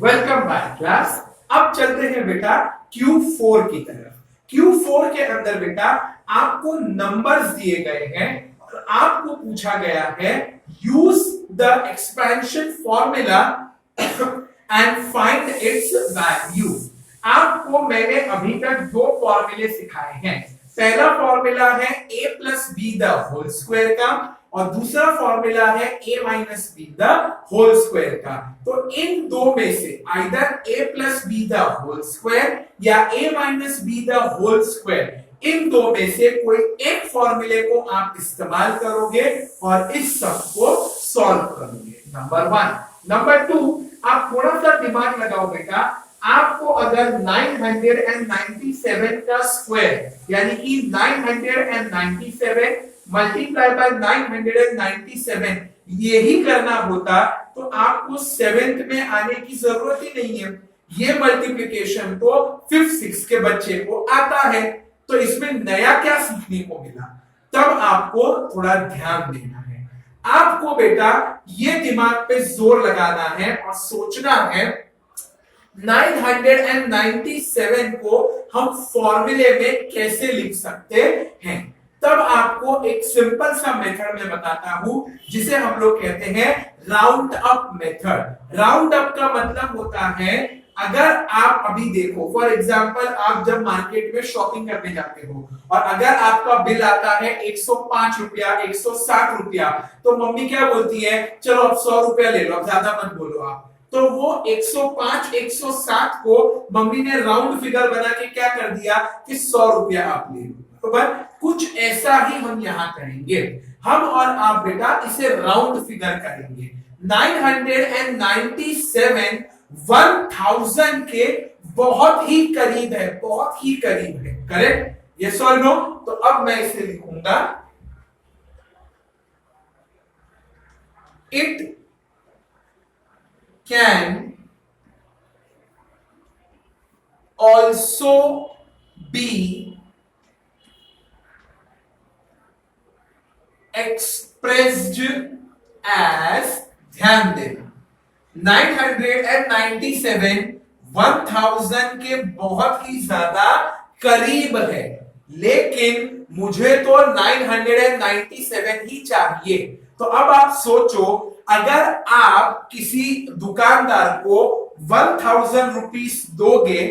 Welcome back class. अब चलते हैं बेटा Q4 की तरफ। Q4 के अंदर बेटा आपको नंबर्स दिए गए हैं और आपको पूछा गया है use the expansion formula and find its value. आपको मैंने अभी तक दो फॉर्मूले सिखाए हैं। पहला फॉर्मूला है a plus B the whole square का और दूसरा फॉर्मूला है a minus B the whole square का। तो इन दो में से either a plus B the whole square या a minus B the whole square, इन दो में से कोई एक फॉर्मूले को आप इस्तेमाल करोगे और इस सब को सॉल्व करोगे। Number one. नंबर टू, आप थोड़ा सा दिमाग लगाओ बेटा। आपको अगर 997 का स्क्वायर यानी कि 997 मल्टीप्लाई बाय 997 यही करना होता तो आपको सेवेंथ में आने की जरूरत ही नहीं है। ये मल्टीप्लिकेशन तो 5th 6th के बच्चे को आता है, तो इसमें नया क्या सीखने को मिला, तब आपको थोड़ा ध्यान देना है। आपको बेटा ये दिमाग पे जोर लगाना है और सोचना है 997 को हम फॉर्मूले में कैसे लिख सकते हैं। तब आपको एक सिंपल सा मेथड में बताता हूं जिसे हम लोग कहते हैं round up method. Round up का मतलब होता है, अगर आप अभी देखो फॉर एग्जांपल आप जब मार्केट में शॉपिंग करने जाते हो और अगर आपका बिल आता है 105 रुपया 160 रुपया, तो मम्मी क्या बोलती है, चलो अब 100 रुपया ले लो, अब ज्यादा मत बोलो आप। तो वो 105 107 को मम्मी ने राउंड फिगर बना के क्या कर दिया कि 100 रुपया आप ले लो। तो बस कुछ ऐसा ही हम यहां करेंगे। हम और आप बेटा इसे राउंड फिगर करेंगे। 997 1000 के बहुत ही करीब है, बहुत ही करीब है। करेक्ट? यस और नो? तो अब मैं इसे लिखूंगा, it can also be expressed as, ध्यान देना, 997 1000 के बहुत ही ज्यादा करीब है, लेकिन मुझे तो 997 ही चाहिए। तो अब आप सोचो, अगर आप किसी दुकानदार को 1000 रुपीस दोगे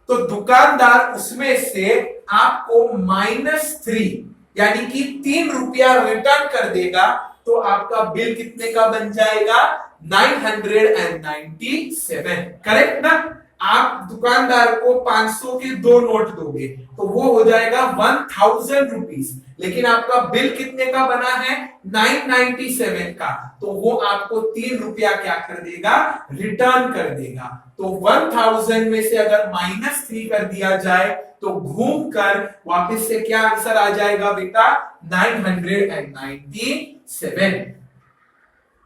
तो दुकानदार उसमें से आपको -3 यानी कि 3 रुपया रिटर्न कर देगा, तो आपका बिल कितने का बन जाएगा, 997। करेक्ट ना? आप दुकानदार को 500 के 2 नोट दोगे तो वो हो जाएगा 1000 रुपीस, लेकिन आपका बिल कितने का बना है, 997 का, तो वो आपको 3 रुपया क्या कर देगा, रिटर्न कर देगा। तो 1000 में से अगर -3 कर दिया जाए तो घूमकर वापस से क्या आंसर आ जाएगा बेटा, 997।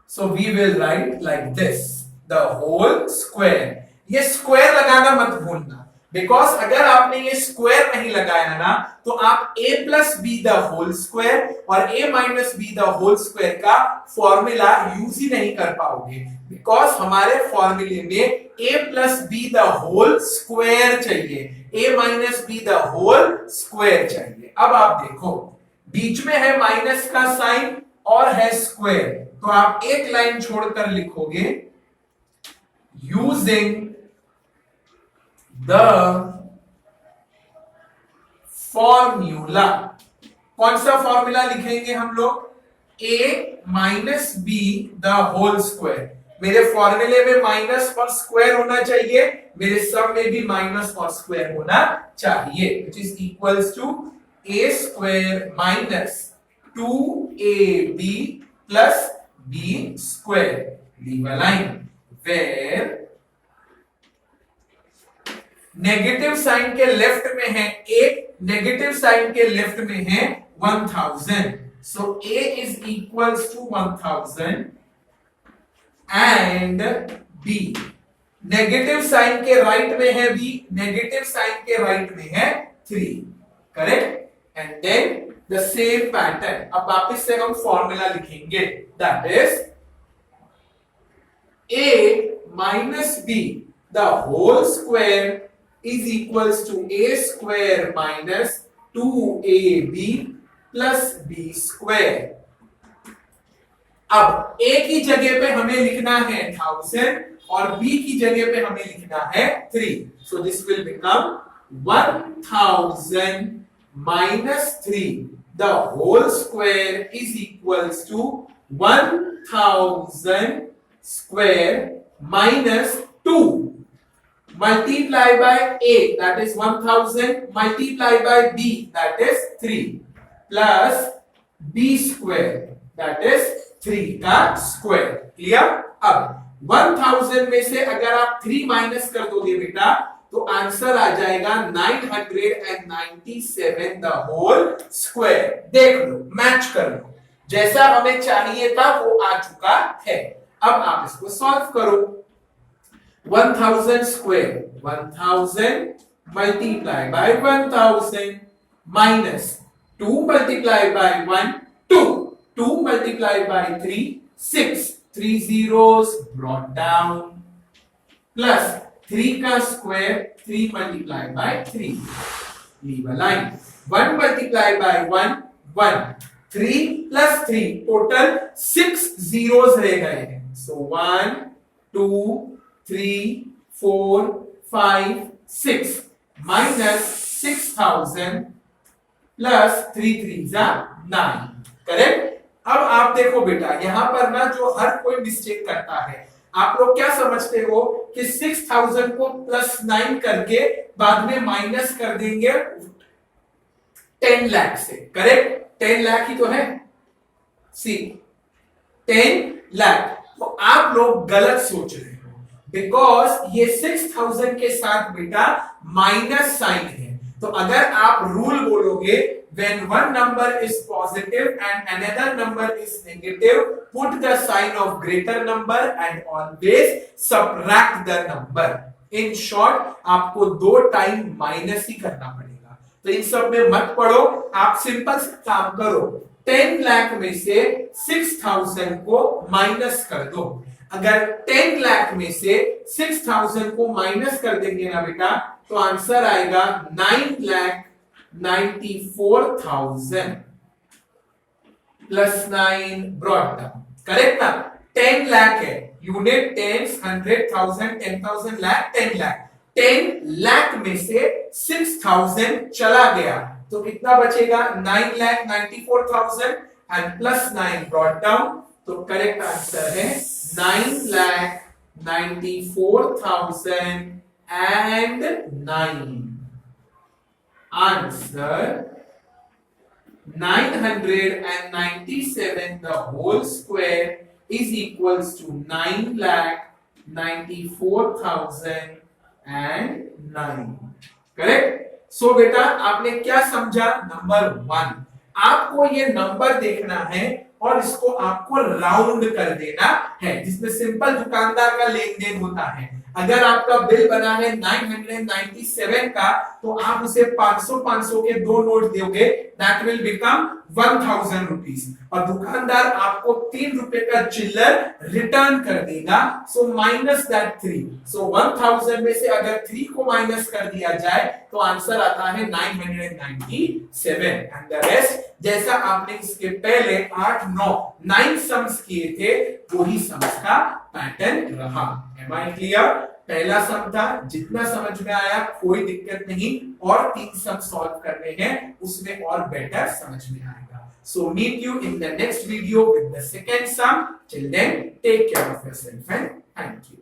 So we will write like this, the whole square. ये स्क्वायर लगाना मत भूलना, बिकॉज अगर आपने ये स्क्वायर नहीं लगाया ना तो आप a plus B the whole square और a minus B the whole square का फॉर्मूला यूज ही नहीं कर पाओगे, बिकॉज हमारे फॉर्मूले में a plus B the whole square चाहिए, a minus B the whole square चाहिए। अब आप देखो, बीच में है माइनस का साइन और है स्क्वायर, तो आप एक लाइन छोड़कर लिखोगे यूजिंग द फॉर्मूला। कौन सा फॉर्मूला लिखेंगे हम लोग, a minus B the whole square. मेरे फॉर्मूले में माइनस और स्क्वायर होना चाहिए, मेरे सब में भी माइनस और स्क्वायर होना चाहिए, which is equals to a square minus 2ab plus b square. Leave a line where negative sign के लेफ्ट में है a, नेगेटिव साइन के लेफ्ट में है 1000, so a is equals to 1000 and b, negative sign के right में है b, negative sign के राइट में है 3। Correct? And then the same pattern, अब वापस से हम फॉर्मूला लिखेंगे, that is a minus b the whole square is equals to a square minus 2ab plus b square. अब a की जगह पे हमें लिखना है 1000 और b की जगह पे हमें लिखना है 3. So this will become 1000 minus 3. The whole square is equals to 1000 square minus 2 multiply by a, that is 1000, multiply by b, that is 3, plus b square, that is 3 का स्क्वायर. क्लियर? अब 1000 में से अगर आप 3 माइनस कर दोगे बेटा तो आंसर आ जाएगा 997 द होल स्क्वायर. देख लो, मैच कर लो, जैसा हमें चाहिए था वो आ चुका है. अब आप इसको सॉल्व करो. 1000 square 1000 multiply by 1000 minus 2 multiply by 1 2 2 multiplied by 3 6 3 zeros brought down plus 3 का square 3 multiplied by 3 leave a line 1 multiplied by 1 1 3 plus 3 total 6 zeros रह गए हैं. So 1 2 3 4 5 6 minus 6000 plus 3 3s are 9. Correct? अब आप देखो बेटा, यहां पर ना जो हर कोई मिस्टेक करता है, आप लोग क्या समझते हो कि 6000 को प्लस 9 करके बाद में माइनस कर देंगे 10 लाख से. करेक्ट? 10 लाख ही तो है. सी 10 लाख. तो आप लोग गलत सोच रहे हो, बिकॉज ये 6000 के साथ बेटा माइनस साइन है. तो अगर आप रूल बोलोगे when one number is positive and another number is negative, put the sign of greater number and always subtract the number. In short, आपको 2 टाइम माइनस ही करना पड़ेगा. तो इन सब में मत पढ़ो, आप सिंपल से काम करो. 10 लाख में से 6000 को माइनस कर दो. अगर 10 लाख में से 6000 को माइनस कर देंगे ना बेटा तो आंसर आएगा 9,94,000 प्लस 9 ब्रॉट डाउन. करेक्ट ना? 10 लाख है, यूनिट 10 100,000 10,000 लाख 10 लाख. 10 लाख में से 6000 चला गया तो कितना बचेगा? 9,94,000 एंड प्लस 9 ब्रॉट डाउन. तो करेक्ट आंसर है 9,94,000 and 9. Answer 997 the whole square is equals to 9,94,000 and 9. Correct? So बेटा आपने क्या समझा? नंबर 1, आपको ये नंबर देखना है और इसको आपको राउंड कर देना है, जिसमें सिंपल दुकानदार का लेन देन होता है. अगर आपका बिल बना है 997 का तो आप उसे 500 के 2 नोट दोगे, दैट विल बिकम 1000 रुपीज, और दुकानदार आपको 3 रुपए का चिल्लर रिटर्न कर देगा. So minus that 3. सो 1000 में से अगर 3 को माइनस कर दिया जाए तो आंसर आता है 997 एंड द रेस्ट जैसा आपने इसके पहले 8 9 सम्स किए थे वही सम्स का पैटर्न रहा. Am I clear? पहला सम था, जितना समझ में आया कोई दिक्कत नहीं, और 3 सम सॉल्व करने हैं उसमें और बेटर समझ में आएगा. So meet you in the next video with the second sum. Till then take care of yourself and thank you.